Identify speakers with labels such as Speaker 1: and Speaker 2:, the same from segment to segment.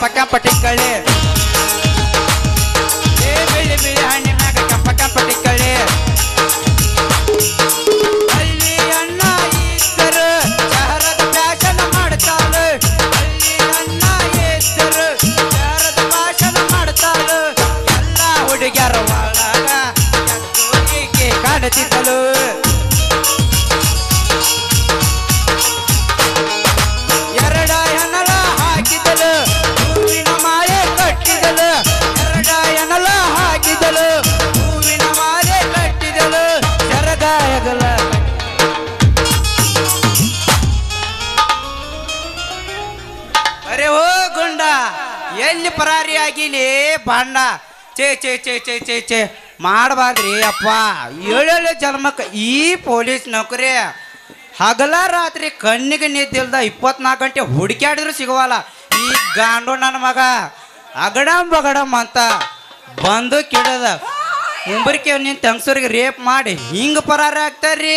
Speaker 1: ಕೆಂಪ ಕೆಂಪ ಟಿಕ್ಕಳಿ ಬಿಳಿ ಬಿಳಿ ಹಣ್ಣಿ ಮ್ಯಾಗ ಕೆಂಪ ಕೆಂಪ ಟಿಕ್ಕಳಿ ಅಲ್ಲಿ ಅಣ್ಣ ಇದ್ದರು ಶಹರದ ಫ್ಯಾಷನ್ ಮಾಡ್ತಾಳ ಅಲ್ಲಿ ಅಣ್ಣ ಇದ್ದರು ಶಹರದ ಫ್ಯಾಷನ್ ಮಾಡ್ತಾಳ ಎಲ್ಲ ಹುಡುಗ್ಯಾರ ಒಳಗ ಈಕೆ ಕಾಣುತ್ತಿದ್ದಳು ಎಲ್ಲಿ ಪರಾರಿ ಆಗಿಲಿ ಬಾಂಡ ಚೇ ಚೇ ಚೇ ಚೇ ಚೇ ಚೇ ಮಾಡಬಾರ್ದ್ರಿ ಅಪ್ಪ ಏಳೇಳು ಜನ್ಮಕ್ಕೆ ಈ ಪೊಲೀಸ್ ನೌಕರಿ ಹಗಲ ರಾತ್ರಿ ಕಣ್ಣಿಗೆ ನಿದ್ದಿಲ್ದ 24 ಗಂಟೆ ಹುಡುಕ್ಯಾಡಿದ್ರು ಸಿಗವಲ್ಲ ಈ ಗಾಂಡು ನನ್ನ ಮಗ ಅಗಡಂ ಬಗಡಂ ಅಂತ ಬಂದು ಕಿಡದ ಮುಂಬರಿಕೆ ನಿನ್ನ ತಂಗ್ಸೂರಿಗೆ ರೇಪ್ ಮಾಡಿ ಹಿಂಗೆ ಪರಾರಿ ಆಗ್ತಾರ್ರಿ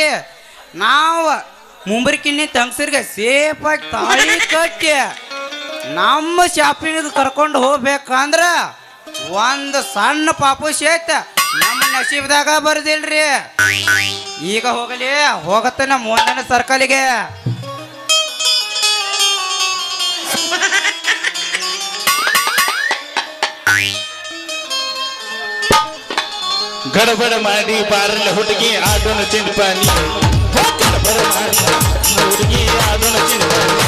Speaker 1: ನಾವು ಮುಂಬರಿಕೆ ನಿನ್ನ ತಂಗ್ಸೂರಿಗೆ ಸೇಫಾಗಿ ತಾಳಿ ಕಟ್ಟಿ ನಮ್ಮ ಶಾಪಿಂಗ್ ಕರ್ಕೊಂಡು ಹೋಗ್ಬೇಕಂದ್ರ ಒಂದು ಸಣ್ಣ ಪಾಪು ಸೇತ ನಮ್ಮ ನಸೀಬ್ದಾಗ ಬರ್ದಿಲ್ರಿ ಈಗ ಹೋಗಲಿ ಹೋಗತ್ತನ ಮುಂದಿನ ಸರ್ಕಲಿಗೆ
Speaker 2: ಗಡಬಡ ಮಾಡಿ ಬಾರಲ್ಲ ಹುಡುಗಿ ಆಡೋಣ ಚಿಂಪಾನಿ ಗಡಬಡ ಮಾಡಿ ಹುಡುಗಿ ಆಡೋಣ ಚಿಂಪಾನಿ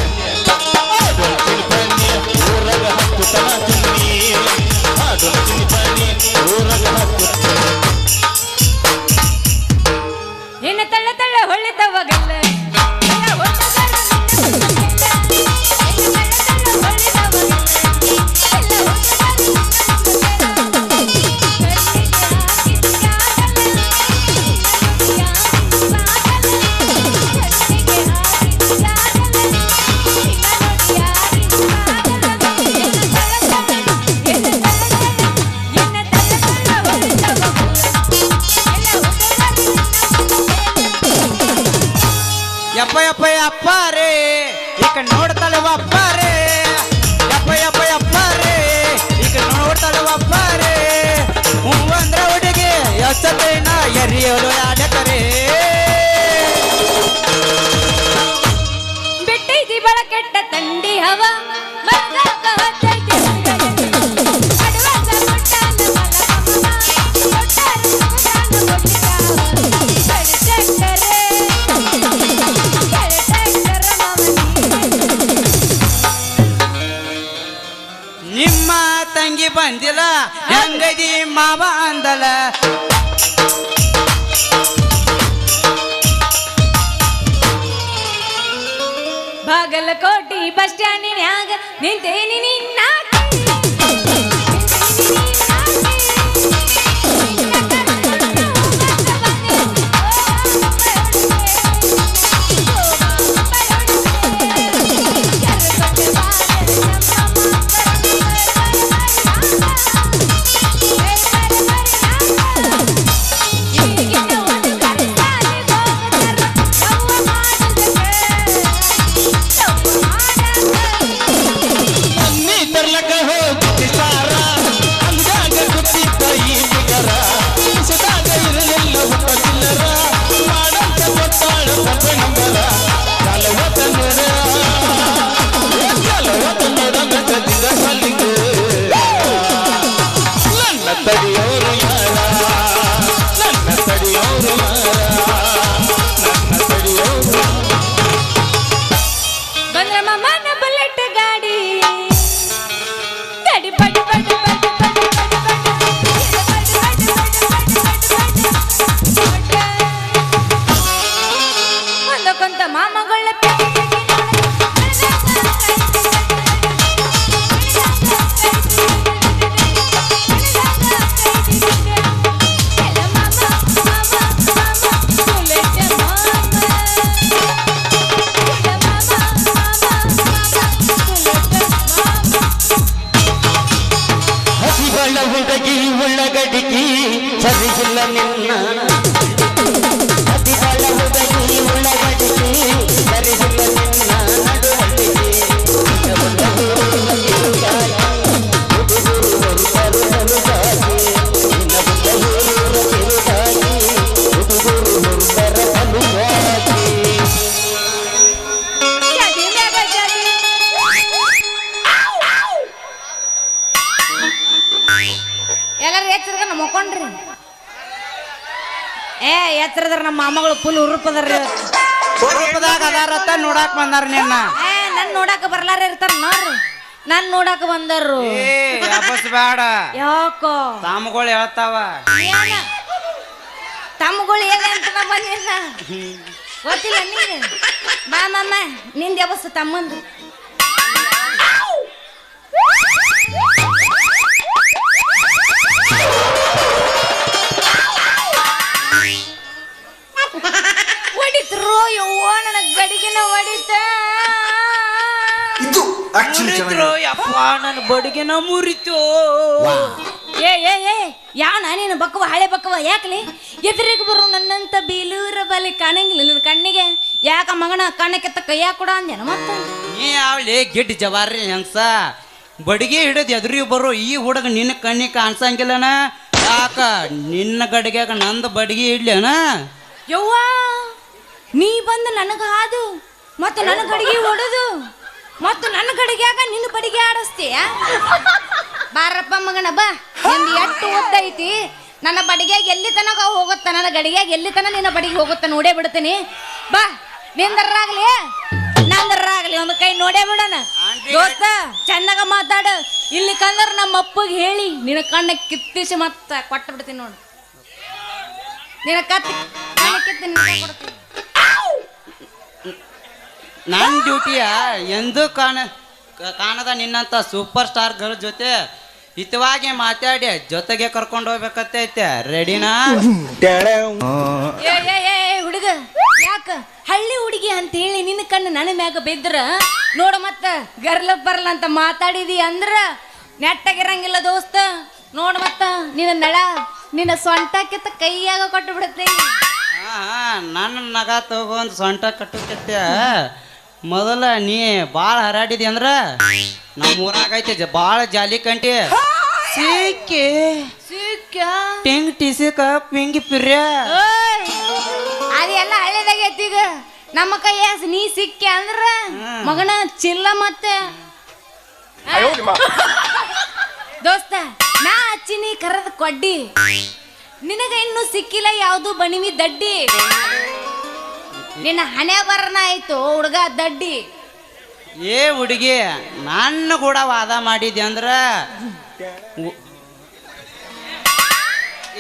Speaker 3: ನಿನ್ನ ತಳ್ಳ ತಳ್ಳ ಹೊಳ್ಳಿದವಗಲ್ಲ
Speaker 1: ಯಪ್ಪ ಯಪ್ಪ ಯಪ್ಪ ರೇ ಈಗ ನೋಡ್ತಾಳೆ ಅಪ್ಪ ರೇ ಯಪ್ಪ ಯಪ್ಪ ಯಪ್ಪ ರೇ ಈಗ ನೋಡ್ತಾಳೆ ಅಪ್ಪ ರೇ ಹೂ ಅಂದ್ರೆ ಹುಡುಗಿ ಎಷ್ಟೇನ ಎರಿಯೋಳು ಆಡಕರೇ
Speaker 3: ಬಿಟ್ಟೈತಿ ಬಳ ಕೆಟ್ಟ ತಂಡಿ ಹವ
Speaker 1: ನಿಮ್ಮ ತಂಗಿ ಬಂದಿಲ್ಲ ಹೆಂಗದಿ ಮಾವ ಅಂದಲ
Speaker 3: ಬಾಗಲಕೋಟಿ ಬಸ್ ಸ್ಟ್ಯಾಂಡಿನ್ಯಾಗ ನಿಂತೇನಿ ನಿನ್ನ
Speaker 2: ನನ್ನಿ
Speaker 3: ಮುಕ್ಕೊಂಡ್ರಿ ಏ ಎತ್ತರದ್ರ ನಮ್ಮ ಮಾಮಗಳು ಫುಲ್ ಉರುಪದ್ರಿ
Speaker 1: ರೂಪದಾಗ ಅದಾರತ್ತ ನೋಡಾಕ್ ಬಂದಾರ ನಿನ್ನ
Speaker 3: ಏ ನನ್ ನೋಡಾಕ ಬರ್ಲಾರ ಇರ್ತಾರ ನೋಡ್ರಿ ನನ್ ನೋಡಾಕ ಬಂದಾರು
Speaker 1: ಏ ಅಬಸ್ ಬೇಡ
Speaker 3: ಯಾಕೋ
Speaker 1: ತಾಮಗಳು ಹೇಳ್ತಾವ
Speaker 3: ಏನ ತಮ್ಮಗಳು ಹೇಗೆ ಅಂತ ನಾ ಬಂದಿಲ್ಲ ಗೊತ್ತಿಲ್ಲ ನೀನು ಬಾ ಮಮ್ಮ ನಿಂದ ಯಾವಸ್ತು ತಮ್ಮಂದು ಹೊಡಿತ್ರು ಯವ್ವ ನನ್ನ ಗಡಿಗೆನ ಹೊಡಿತ
Speaker 1: ಮುರಿತ್ರು, ಯಪ್ಪ ನನ್ನ ಬಡಿಗೆನ ಮುರಿತು
Speaker 3: ಏ ಏ ಏ ಯಾವ ನಾನೇನು ಬಕ್ಕವ ಹಳೆ ಬಕ್ಕವ ಯಾಕಲಿ ಎದುರಿಗೆ ಬರು ನನ್ನಂತ ಬೀಲೂರ ಬಲಿ ಕಾಣಂಗಿಲ್ಲ ನಿನ್ನ ಕಣ್ಣಿಗೆ ಯಾಕ ಮಗನ ಕಣ್ಣಕ್ಕೆತ್ತ ಕೈಯ ಕೊಡ ಅಂದೇನ ಮತ್ತ
Speaker 1: ನೀ ಯಾವಲಿ ಗಿಡ್ಡ ಜವಾರಿ ಹೆಂಗ್ಸ ಬಡಿಗೆ ಹಿಡಿದು ಎದುರಿಗೆ ಬರೋ ಈ ಹುಡುಗ ನಿನ್ನ ಕಣ್ಣಿಗೆ ಕಾಣಿಸಂಗಿಲ್ಲನ ಯಾಕ ನಿನ್ನ ಗಡಿಗ್ಯಾಗ ನಂದು ಬಡಿಗೆ ಇಡ್ಲೇನ
Speaker 3: ಯವ್ವ ನೀ ಬಂದು ನನಗ ಹಾದು ಮತ್ತು ನನ್ನ ಗಡಿಗೆ ಹೊಡೆದು ಮತ್ತು ನನ್ನ ಗಡಿಗ್ಯಾಗ ನಿನ್ನ ಬಡಿಗೆ ಆಡಿಸ್ತೀಯ ಬಾರಪ್ಪ ಮಗನ ಬಾ ನಿಂದು ಎಷ್ಟು ಉದ್ದ ಐತಿ ನನ್ನ ಬಡಿಗೆಗೆ ಎಲ್ಲಿ ತನಕ ಹೋಗುತ್ತ ನನ್ನ ಗಡಿಗೆಗೆ ಎಲ್ಲಿ ತನ ನಿನ್ನ ಬಡಿಗೆ ಹೋಗುತ್ತ ನೋಡೇ ಬಿಡ್ತೀನಿ ಬಾ ನಿಂದರ್ರಾಗ್ಲಿ ನಂದರ್ರಾಗ್ಲಿ ಒಂದು ಕೈ ನೋಡೇ ಬಿಡೋಣ ದೋಸ್ತ ಚೆನ್ನಾಗ ಮಾತಾಡು ಇಲ್ಲಿ ಕಂದ್ರ ನಮ್ಮ ಅಪ್ಪಗೆ ಹೇಳಿ ನಿನ್ನ ಕಣ್ಣ ಕಿತ್ತಿಸಿ ಮತ್ತ ಕೊಟ್ಟು ಬಿಡ್ತೀನಿ ನೋಡು ನಿನ್ನ ಕತ್ತಿ ಕಣ್ಣ ಕಿತ್ತಿ ನಿನಗೆ ಕೊಡ್ತೀನಿ
Speaker 1: ನನ್ನ ಡ್ಯೂಟಿಯ ಎಂದೂ ಕಾಣದ ನಿನ್ನಂತ ಸೂಪರ್ ಸ್ಟಾರ್ ಗರ್ಲ್ ಜೊತೆ ಹಿತವಾಗಿ ಮಾತಾಡಿ ಜೊತೆಗೆ ಕರ್ಕೊಂಡು ಹೋಗ್ಬೇಕತ್ತೈತೆ ರೆಡಿನಾ
Speaker 3: ಏ ಏ ಏ ಹುಡುಗ ಯಾಕ ಹಳ್ಳಿ ಹುಡುಗಿ ಅಂತ ಹೇಳಿ ನಿನ್ನ ಕಣ್ಣು ನನ್ನ ಮ್ಯಾಗ ಬಿದ್ರ ನೋಡ ಮತ್ತ ಗರ್ಲ ಬರ್ಲ ಅಂತ ಮಾತಾಡಿದಿ ಅಂದ್ರ ನೆಟ್ಟಾಗಿರಂಗಿಲ್ಲ ದೋಸ್ತ ನೋಡ ಮತ್ತ ನಿನ್ನ ನಳ ನಿನ್ನ ಸೊಂಟಕ್ಕಿತ್ತ ಕೈಯಾಗ ಕೊಟ್ಟು ಬಿಡುತ್ತೆ
Speaker 1: ನನ್ನ ನಗ ತಗೊಂಡು ಸೊಂಟ ಕಟ್ಟುತ್ತೆ ಮೊದಲ ನೀ ಭಾಳ ಹರಾಡಿದಿ ಅಂದ್ರ ನಮ್ಮ ಊರಾಗೈತೆ ಭಾಳ ಜಾಲಿ ಕಂಟಿ ಸಿಕ್ಕಿ
Speaker 3: ಸಿಕ್ಕ
Speaker 1: ಟಿಂಗ್ ಟಿಸಿಕ ಪಿಂಗಿ ಪಿರ್ಯ
Speaker 3: ಅದೆಲ್ಲ ಹಳ್ಳಿದಾಗೈತಿ ಈಗ ನಮ್ಮ ಕೈಯ ನೀ ಸಿಕ್ಕಿ ಅಂದ್ರ ಮಗನ ಚಿಲ್ಲ ಮತ್ತೆ ದೋಸ್ತ ನಾ ಹಚ್ಚಿ ನೀ ಕರದ ಕೊಡ್ಡಿ ನಿನಗ ಇನ್ನು ಸಿಕ್ಕಿಲ್ಲ ಯಾವ್ದು ಬಣಿವಿ ದಡ್ಡಿ ನಿನ್ನ ಹಣೆ ಬರನ ಆಯ್ತು ಹುಡುಗ ದಡ್ಡಿ
Speaker 1: ಏ ಹುಡುಗಿ ನನ್ನ ಕೂಡ ವಾದ ಮಾಡಿದ್ದೆ ಅಂದ್ರ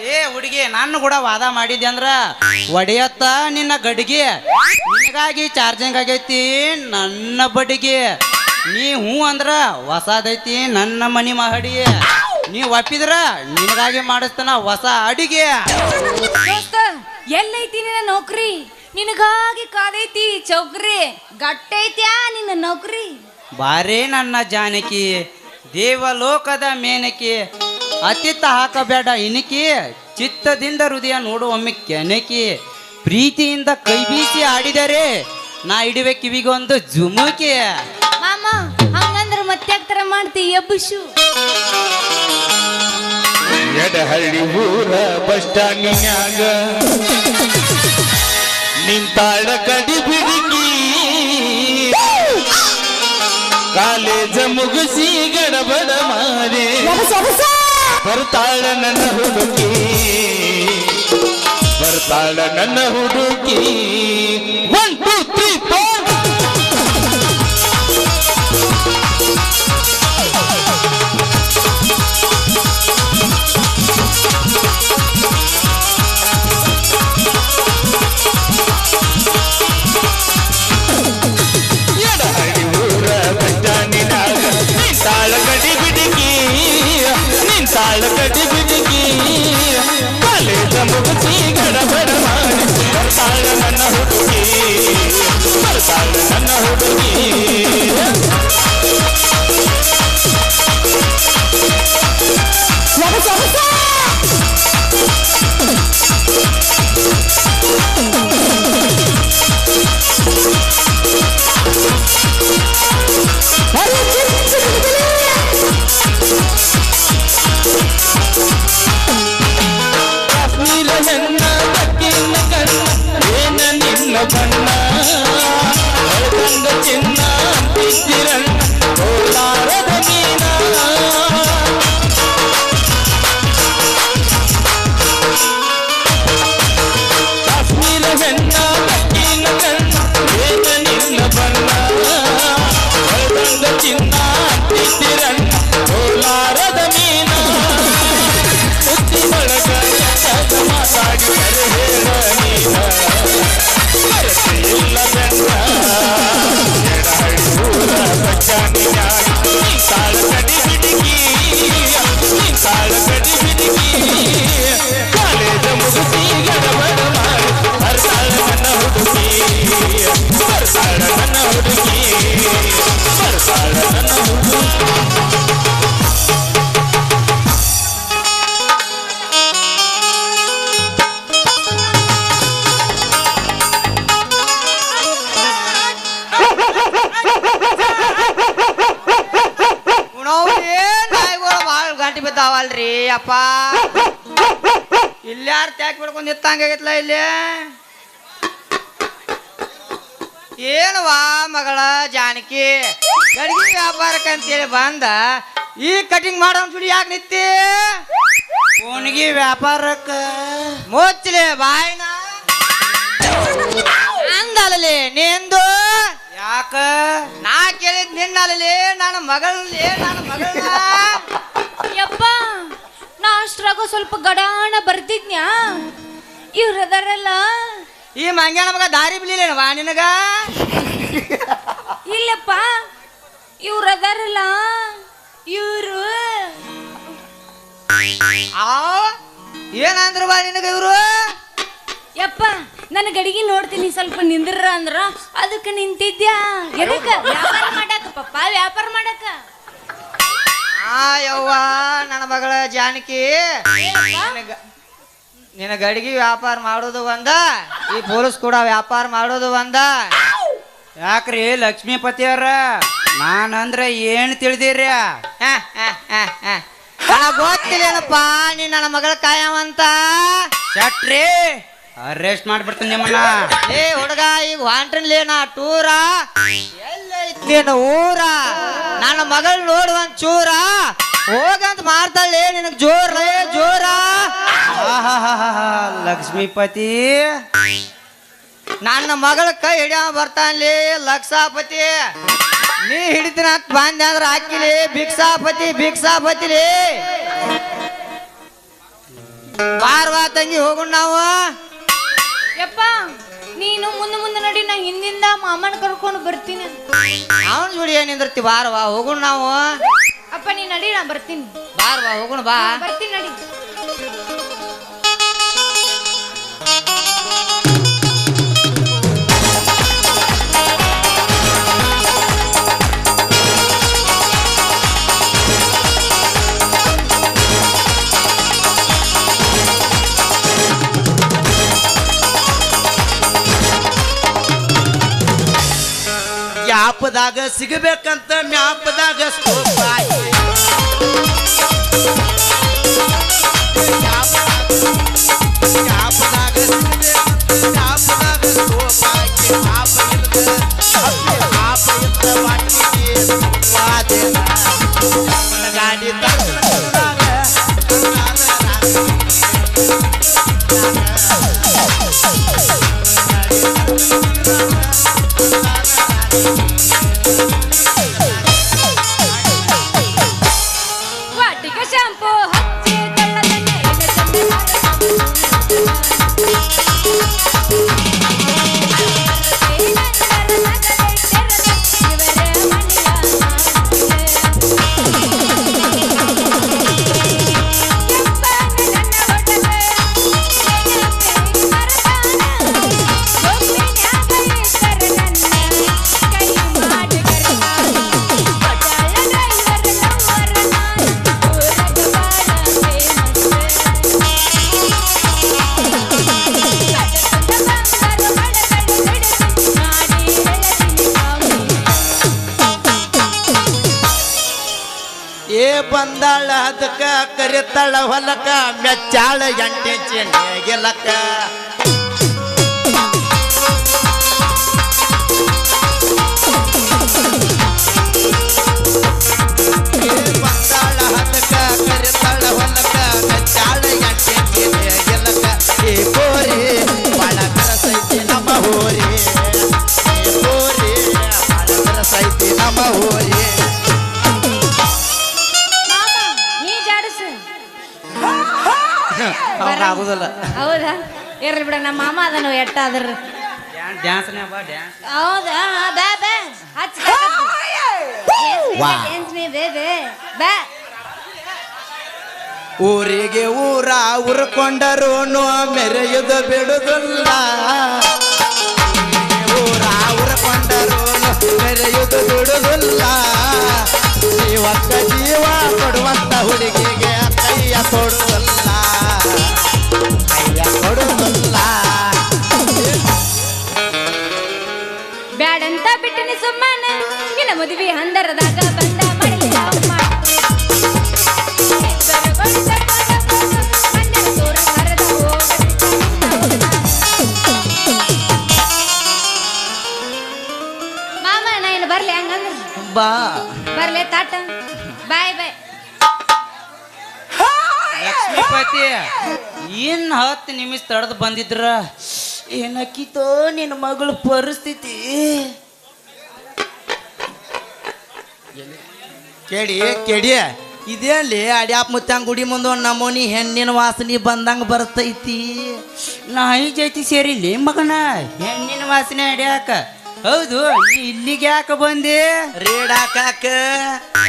Speaker 1: ಏ ಹುಡುಗಿ ನನ್ನ ಕೂಡ ವಾದ ಮಾಡಿದ್ದೆ ಅಂದ್ರ ಒಡೆಯತ್ತ ನಿನ್ನ ಗಡಿಗೆ ನಿನಗಾಗಿ ಚಾರ್ಜಿಂಗ್ ಆಗೈತಿ ನನ್ನ ಬಡಿಗೆ ನೀ ಹೂ ಅಂದ್ರ ಹೊಸದೈತಿ ನನ್ನ ಮನಿ ಮಹಡಿ ನೀ ಒಪ್ಪಿದ್ರ ನಿನಗಾಗಿ ಮಾಡಿಸ್ತಾನ ಹೊಸ ಅಡಿಗೆ
Speaker 3: ದೋಸ್ತ ಎಲ್ಲೈತಿ ನಿನ್ನ ನೌಕರಿ ನಿನಗಾಗಿ ಕಾದೈತಿ ಚೌಕ್ರಿ ಗಟ್ಟೈತ್ಯಾ ನಿನ್ನ ನೌಕರಿ
Speaker 1: ಬಾರೇ ನನ್ನ ಜಾನಕಿ ದೇವಲೋಕದ ಮೇನಕಿ ಅತಿತ್ತ ಹಾಕಬೇಡ ಇನಕಿ ಚಿತ್ತದಿಂದ ಹೃದಯ ನೋಡುವೊಮ್ಮೆ ಕೆನಕಿ ಪ್ರೀತಿಯಿಂದ ಕೈ ಬೀಸಿ ಆಡಿದರೆ ನಾ ಇಡುವೆ ಕಿವಿಗೊಂದು ಜುಮುಕಿ
Speaker 3: ಮಾಮ ಹಂಗಂದ್ರ ಮತ್ತೆ ತರ ಮಾಡ್ತಿ ಎಬ್ಬುಶು
Speaker 2: ಎಡಹಳ್ಳಿ ಊರ ಬಸ್ ಸ್ಟ್ಯಾಂಡಿನ್ಯಾಗ ನಿಂತಾಳ ಕಡಿ ಬಿಡುಗಿ ಕಾಲೇಜ ಮುಗಿಸಿ ಗಡಬಡ ಮಾರೆ ಬರ್ತಾಳ ನನ್ನ ಹುಡುಗಿ ಬರ್ತಾಳ ನನ್ನ ಹುಡುಗಿ 1 2 3 4 ನಿಂತಾಳ ಕಡಿ ಬಿಡುಗಿ ಕಾಲೇಜ ಮುಗಿಸಿ ಗಡಬಡ ಮಾಡಿ ಬರ್ತಾಳ ನನ್ನ ಹುಡುಗಿ ಬರ್ತಾಳ ನನ್ನ ಹುಡುಗಿ ಕಾಶ್ಮೀರ ನನ್ನ
Speaker 1: ಪಾಲ್ಟಿ ಬಿದ್ದಾವಲ್ರಿ ಅಪ್ಪ ಇಲ್ಲಿ ಯಾರು ತ್ಯಾಕ್ ಬಿಡ್ಕೊಂಡು ನಿತ್ತಂಗಾಗೈತ್ಲ ಇಲ್ಲಿ ಏನವಾ ಮಗಳ ಜಾನಕಿ ಗಡಿಗೆ ವ್ಯಾಪಾರಕ್ಕೆ ಅಂತೇಳಿ ಬಂದ ಈ ಕಟಿಂಗ್ ಮಾಡೋ ಸುಡಿ ಯಾಕೆ ನಿತ್ತಿ ಅವನಿಗೆ ವ್ಯಾಪಾರಕ್ಕ ಮುಚ್ಚಲೆ ಬಾಯ್ನ ಅಂದಲೇ ನಿಂದು ಯಾಕ ನಾ ಕೇಳಿದ್ ನಿನ್ನಲೇ ನನ್ನ ಮಗಳಲ್ಲಿ
Speaker 3: ಯಪ್ಪ ನಾ ಅಷ್ಟ್ರಾಗ ಸ್ವಲ್ಪ ಗಡಾಣ ಬರ್ತಿದ್ನ್ಯಾ ಇವ್ರದಾರಲ್ಲ
Speaker 1: ಈ ಮಂಗ್ಯಾನ ಮಗ ದಾರಿ ಬಿಡ್ಲಿಲ್ಲೇನವಾ ನಿನಗ
Speaker 3: ಇಲ್ಲಪ್ಪ ಇವ್ರದಾರಲ್ಲ ಇವ್ರು
Speaker 1: ಏನಂದ್ರ ಬಾ ನಿನಗ ಇವ್ರು
Speaker 3: ಯಪ್ಪ ನನ್ನ ಗಡಿಗೆ ನೋಡ್ತೀನಿ ಸ್ವಲ್ಪ ನಿಂದ್ರ ಅಂದ್ರ ಅದಕ್ಕೆ ನಿಂತಿದ್ಯಾ ಎದಕ್ಕ ವ್ಯಾಪಾರ ಮಾಡಕ ಪಪ್ಪ ವ್ಯಾಪಾರ ಮಾಡಕ
Speaker 1: ಯವ್ವ ನನ್ನ ಮಗಳ ಜಾನಕಿ ನಿನ್ನ ಗಡಿಗೆ ವ್ಯಾಪಾರ ಮಾಡೋದು ಒಂದ ಈ ಪೊಲೀಸ್ ಕೂಡ ವ್ಯಾಪಾರ ಮಾಡೋದು ಒಂದ ಯಾಕ್ರಿ ಲಕ್ಷ್ಮೀಪತಿಯವ್ರ ನಾನಂದ್ರೆ ಏನ್ ತಿಳಿದಿರ್ಯ ಗೊತ್ತಿಲ್ಲೇನಪ್ಪ ನೀ ನನ್ನ ಮಗಳ ಕಾಯವಂತ ಶಟ್ರಿ ಅರೆಸ್ಟ್ ಮಾಡ್ಬಿಡ್ತೀನಿ ನಿಮ್ಮನ್ನ ಏ ಹುಡುಗ ಈಗ ಹೊಂಟ್ರನ್ಲೇನ ಟೂರ ಎಲ್ಲೈತ್ಲೇನ ಊರ ನನ್ನ ಮಗಳು ನೋಡುವಂತ ಚೂರ ಹೋಗಂತ ಮಾಡ್ತಾಳೆ ನಿನಗ್ ಜೋರ ಲಕ್ಷ್ಮೀಪತಿ ನನ್ನ ಮಗಳ ಕೈ ಹಿಡಿಯ ಬರ್ತಾನ್ಲಿ ಲಕ್ಷಾಪತಿ ನೀ ಹಿಡಿತೀನಿ ಅಂತ ಬಂದೆ ಅಂದ್ರೆ ಹಾಕಿಲಿ ಭಿಕ್ಷಾಪತಿಲಿ ಬಾರ್ವಾ ತಂಗಿ ಹೋಗೋಣ ನಾವು
Speaker 3: ಯಪ್ಪ ನೀನು ಮುಂದೆ ನಡಿ ನಾ ಹಿಂದಿಂದ ಮಾಮನ ಕರ್ಕೊಂಡು ಬರ್ತೀನಿ
Speaker 1: ಅವನ ಜೋಡಿ ಏನಿಂದಿರ್ತಿ ಬಾರ್ವಾ ಹೋಗೋಣ ನಾವು
Speaker 3: ಅಪ್ಪ ನೀ ನಡಿ ನಾ ಬರ್ತೀನಿ
Speaker 1: ಬಾರ್ವಾ ಹೋಗೋಣ ಬಾ
Speaker 3: ಬರ್ತೀನಿ ನಡಿ
Speaker 2: ಯಾಪದಾಗ ಸಿಗಬೇಕಂತ ಮ್ಯಾಪದಾಗ ಸ್ಕೋಪ್ ಆಗಿ ಯಾಪದಾಗ ಸಿಗಬೇಕಂತ ಮ್ಯಾಪದಾಗ ಸ್ಕೋಪ್ ಆಗಿ ಆಪ ಇದ್ದ ವಾಟಿಗೆ ವಾದೇನ ಗಾಡಿ
Speaker 3: ವಾಟಿಕ ಶಾಂಪೂ ಹಚ್ಚಿ ತಳ್ಳದನ್ನೇ
Speaker 2: ಬಂದಾಳ ಅದಕ್ಕ ಕರಿತಾಳ ಹೊಲಕ ಮೆಚ್ಚಾಳ ಎಂಟೆ ಚೆನ್ನೆಗೆಲಕ್ಕ ಬಂದಾಳ ಅದಕ್ಕ ಕರಿತಾಳ ಹೊಲಕ ಮೆಚ್ಚಾಳ ಎಂಟೆ ಚೆನ್ನೆಗೆಲಕ್ಕ ಏ ಬೋರಿ ಬಾಳ ಕರಸೈತಿ ನಮ್ಮ ಹೋರಿ ಏ ಬೋರಿ ಬಾಳ ಕರಸೈತಿ ನಮ್ಮ ಹೋರಿ ಆಗುದಿಲ್ಲ
Speaker 3: ಹೌದಾ ಇರ್ಲಿ ಬಿಡ ನಮ್ಮ ಮಾಮ ಅದನ್ನು ಎಟ್ಟ ಅದ್ರ
Speaker 1: ಡ್ಯಾನ್ಸ್
Speaker 3: ಹೌದಾ ಬಾ ಬಾ ಹಚ್ಚ ಬಾ
Speaker 2: ಊರಿಗೆ ಉರ್ಕೊಂಡರೂ ಮೆರೆಯುದು ಬಿಡುದಿಲ್ಲ ಊರ ಉರ್ಕೊಂಡರೂ ಮೆರೆಯುದು ಬಿಡುದಿಲ್ಲ ಜೀವಕ್ಕ ಜೀವ ಕೊಡುವಂತ ಹುಡುಗಿಗೆ ಕೈಯ ಕೊಡುವುದಿಲ್ಲ
Speaker 3: ಬ್ಯಾಡಂತ ಬಿಟ್ಟನಿ ಸುಮ್ಮನೆ ನಿನ್ನ ಮದುವೆ ಹಂದರದಾಗ ಬಂದ ಮಾಡಲಿಲ್ಲ
Speaker 1: ಆಗೈತಿ. ಇನ್ನು 10 ನಿಮಿಷ ತಡೆದು ಬಂದಿದ್ರ ಏನಕ್ಕಿತೋ ನಿನ್ನ ಮಗಳ ಪರಿಸ್ಥಿತಿ.
Speaker 4: ಕೇಡಿ ಇದೇನ್ಲಿ ಅಡ್ಯಾಪ್ ಮುತ್ತಂಗ್ ಗುಡಿ ಮುಂದೆ ಒಂದು ನಮೂನಿ ಹೆಣ್ಣಿನ ವಾಸನೆ ಬಂದಂಗ ಬರ್ತೈತಿ.
Speaker 1: ನಾಯಿ ಜೈತಿ ಸೇರಿಲಿ ಮಗನ ಹೆಣ್ಣಿನ ವಾಸನೆ ಅಡ್ಯಾಕ. ಹೌದು ನೀ ಇಲ್ಲಿಗೆ ಯಾಕೆ ಬಂದೆ?
Speaker 4: ರೇಡ್ ಹಾಕಾಕ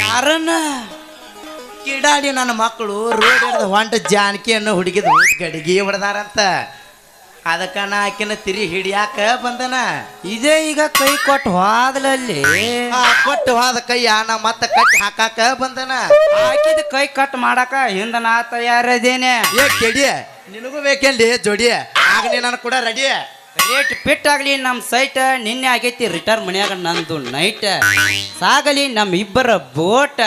Speaker 1: ಯಾರನ್ನ?
Speaker 4: ಕಿಡಾಡಿ ನನ್ನ ಮಕ್ಕಳು ರೋಡ್ ಹಿಡ್ದು ಹೊಂಟ ಜಾನಕಿಯನ್ನು ಹುಡುಗಿದ ಗಡಿಗೆ ಹೊಡೆದಾರಂತ. ಅದಕ್ಕ ನಾ ಆಕಿನ ತಿರಿ ಹಿಡಿಯಾಕ ಬಂದನ.
Speaker 1: ಇದೇ ಈಗ ಕೈ ಕೊಟ್ಟು ಹೋದಲಲ್ಲಿ
Speaker 4: ಕೊಟ್ಟು ಹೋದ ಕೈಯ ನಾ ಮತ್ತ ಕಟ್ಟಿ ಹಾಕಾಕ ಬಂದನ.
Speaker 1: ಹಾಕಿದ ಕೈ ಕಟ್ ಮಾಡಾಕ ಹಿಂದ ನಾ ತಯಾರದೇನೆ.
Speaker 4: ಏ ಕೆಡಿ ನಿನಗೂ ಬೇಕೇನ್ಲಿ ಜೋಡಿ ಆಗಲಿ ನಾನು ಕೂಡ ರೆಡಿ.
Speaker 1: ರೇಟ್ ಫಿಟ್ ಆಗ್ಲಿ ನಮ್ಮ ಸೈಟ್. ನಿನ್ನೆ ಆಗೈತಿ ರಿಟರ್ನ್ ಮನ್ಯಾಗ ನಂದು ನೈಟ್. ಸಾಗಲಿ ನಮ್ಮ ಇಬ್ಬರ ಬೋಟ.